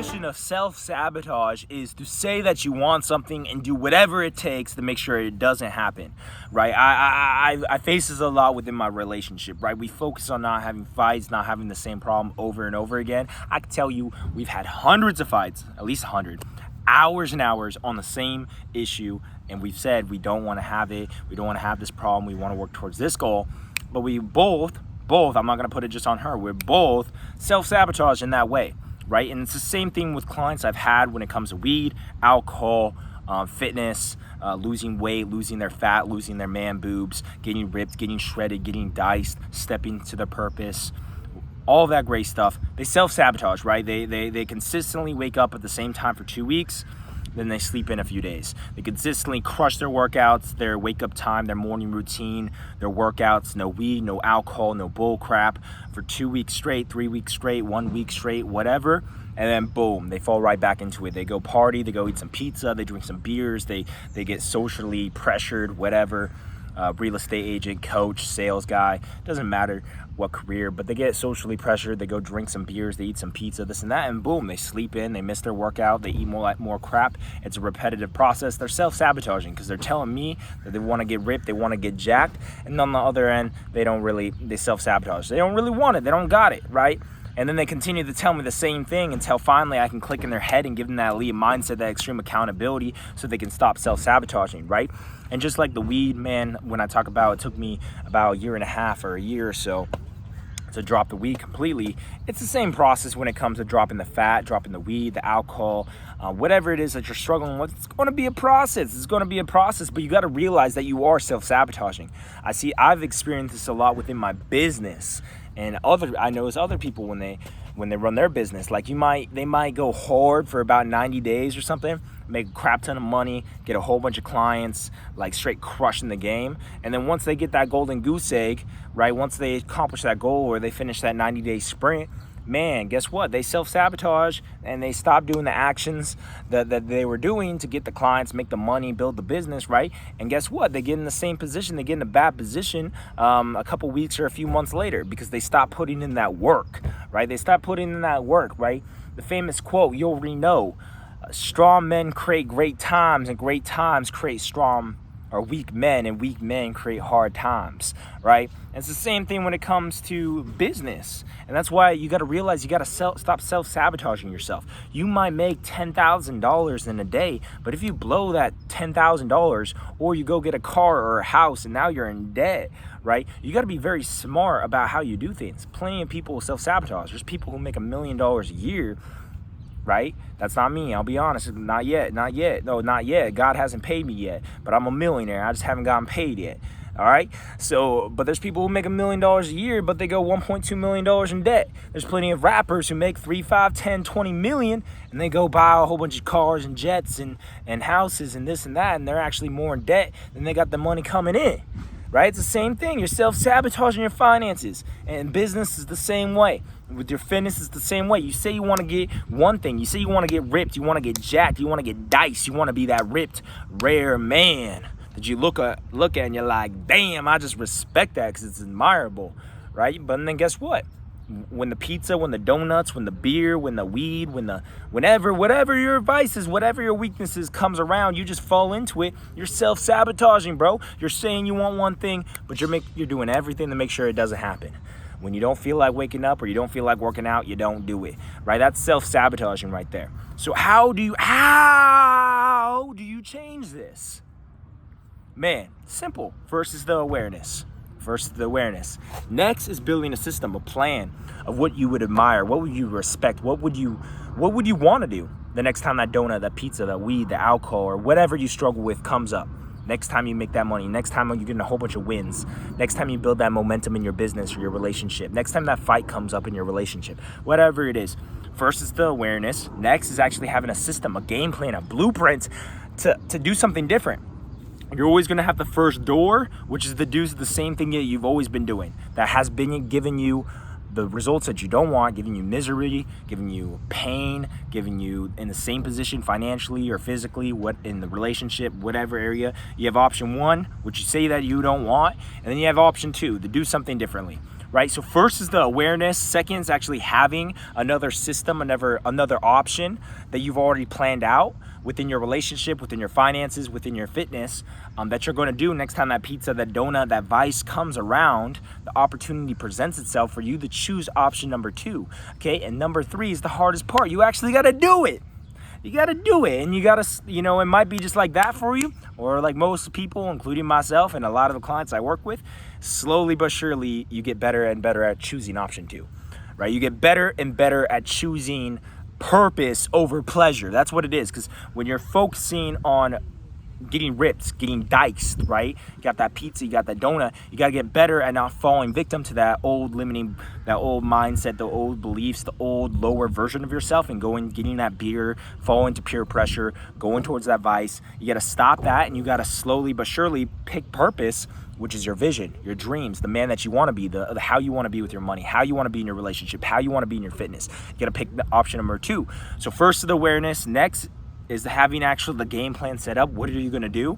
definition of self-sabotage is to say that you want something and do whatever it takes to make sure it doesn't happen, right? I face this a lot within my relationship, right? We focus on not having fights, not having the same problem over and over again. I can tell you we've had hundreds of fights, at least 100, hours and hours on the same issue, and we've said we don't want to have it, we don't want to have this problem, we want to work towards this goal, but we both, I'm not going to put it just on her, we're both self-sabotage in that way. Right? And it's the same thing with clients I've had when it comes to weed, alcohol, fitness, losing weight, losing their fat, losing their man boobs, getting ripped, getting shredded, getting diced, stepping to their purpose, all that great stuff. They self-sabotage, right? They consistently wake up at the same time for 2 weeks, then they sleep in a few days. They consistently crush their workouts, their wake-up time, their morning routine, their workouts, no weed, no alcohol, no bull crap, for 2 weeks straight, 3 weeks straight, 1 week straight, whatever, and then boom, they fall right back into it. They go party, they go eat some pizza, they drink some beers, they get socially pressured, whatever, real estate agent, coach, sales guy, doesn't matter what career, but they get socially pressured, they go drink some beers, they eat some pizza, this and that, and boom, they sleep in, they miss their workout, they eat more crap. It's a repetitive process. They're self-sabotaging because they're telling me that they want to get ripped, they want to get jacked, and on the other end, they self-sabotage. They don't really want it, they don't got it, right? And then they continue to tell me the same thing until finally I can click in their head and give them that elite mindset, that extreme accountability, so they can stop self-sabotaging, right? And just like the weed, man, when I talk about it took me about a year and a half or a year or so to drop the weed completely, it's the same process when it comes to dropping the fat, dropping the weed, the alcohol, whatever it is that you're struggling with. It's going to be a process. It's going to be a process, but you got to realize that you are self-sabotaging. I've experienced this a lot within my business, and I notice other people when they run their business, like they might go hard for about 90 days or something, make a crap ton of money, get a whole bunch of clients, like straight crushing the game. And then once they get that golden goose egg, right, once they accomplish that goal or they finish that 90-day sprint, man, guess what? They self-sabotage and they stop doing the actions that they were doing to get the clients, make the money, build the business, right? And guess what? They get in the same position, they get in a bad position a couple weeks or a few months later because they stop putting in that work, right? They stop putting in that work, right? The famous quote, you already know, strong men create great times and great times create strong or weak men, and weak men create hard times, right? And it's the same thing when it comes to business. And that's why you got to realize you got to stop self-sabotaging yourself. You might make $10,000 in a day, but if you blow that $10,000 or you go get a car or a house and now you're in debt, right? You got to be very smart about how you do things. Plenty of people self-sabotage. There's people who make $1 million a year, right? That's not me. I'll be honest. Not yet. No, not yet. God hasn't paid me yet, but I'm a millionaire. I just haven't gotten paid yet. All right. So, but there's people who make $1 million a year, but they go $1.2 million in debt. There's plenty of rappers who make 3, 5, 10, 20 million, and they go buy a whole bunch of cars and jets and houses and this and that, and they're actually more in debt than they got the money coming in. Right? It's the same thing. You're self-sabotaging your finances. And business is the same way. With your fitness, it's the same way. You say you want to get one thing. You say you want to get ripped. You want to get jacked. You want to get diced. You want to be that ripped, rare man that you look at and you're like, damn, I just respect that because it's admirable. Right? But then guess what? When the pizza, when the donuts, when the beer, when the weed, whatever your vices, whatever your weaknesses comes around, you just fall into it. You're self-sabotaging, bro. You're saying you want one thing, but you're doing everything to make sure it doesn't happen. When you don't feel like waking up or you don't feel like working out, you don't do it, right? That's self-sabotaging right there. So how do you change this? Man, simple. First is the awareness. Next is building a system, a plan of what you would admire, what would you respect, what would you want to do the next time that donut, that pizza, that weed, the alcohol, or whatever you struggle with comes up. Next time you make that money, next time you're getting a whole bunch of wins, next time you build that momentum in your business or your relationship, next time that fight comes up in your relationship, whatever it is. First is the awareness. Next is actually having a system, a game plan, a blueprint to do something different. You're always going to have the first door, which is the same thing that you've always been doing, that has been giving you the results that you don't want, giving you misery, giving you pain, giving you in the same position financially or physically, what in the relationship, whatever area. You have option one, which you say that you don't want, and then you have option two, to do something differently, right? So first is the awareness. Second is actually having another system, another option that you've already planned out within your relationship, within your finances, within your fitness, that you're going to do next time that pizza, that donut, that vice comes around. The opportunity presents itself for you to choose option number 2. Okay, and number 3 is the hardest part. You actually got to do it. You got to do it, and you got to, it might be just like that for you, or like most people, including myself and a lot of the clients I work with, slowly but surely you get better and better at choosing option 2, right? You get better and better at choosing purpose over pleasure. That's what it is, because when you're focusing on getting ripped, getting diced, right? You got that pizza, you got that donut. You got to get better at not falling victim to that old mindset, the old beliefs, the old lower version of yourself, and getting that beer, fall into peer pressure, going towards that vice. You got to stop that, and you got to slowly but surely pick purpose, which is your vision, your dreams, the man that you want to be, the how you want to be with your money, how you want to be in your relationship, how you want to be in your fitness. You got to pick the option number 2. So first is the awareness. Next is having actually the game plan set up. What are you going to do,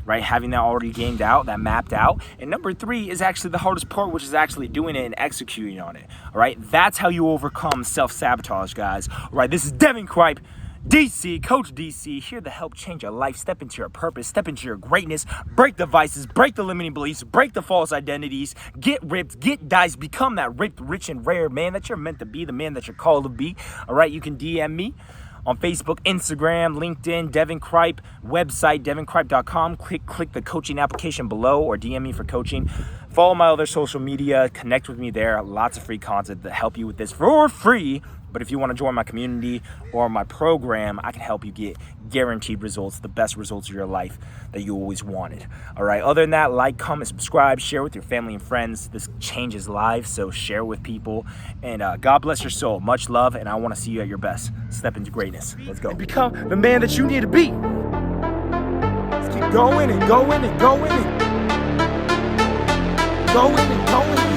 right? Having that already gamed out, that mapped out. And number 3 is actually the hardest part, which is actually doing it and executing on it. All right, that's how you overcome self-sabotage, guys. All right, this is Devin Kripe, DC, Coach DC, here to help change your life, step into your purpose, step into your greatness, break the vices, break the limiting beliefs, break the false identities, get ripped, get diced, become that ripped, rich, and rare man that you're meant to be, the man that you're called to be. All right, you can DM me on Facebook, Instagram, LinkedIn, Devin Kripe, website, devinkripe.com. Click the coaching application below or DM me for coaching. Follow my other social media. Connect with me there. Lots of free content that help you with this for free. But if you want to join my community or my program, I can help you get guaranteed results, the best results of your life that you always wanted. All right. Other than that, like, comment, subscribe, share with your family and friends. This changes lives, so share with people. And God bless your soul. Much love, and I want to see you at your best. Step into greatness. Let's go. And become the man that you need to be. Let's keep going and going and going and going and going.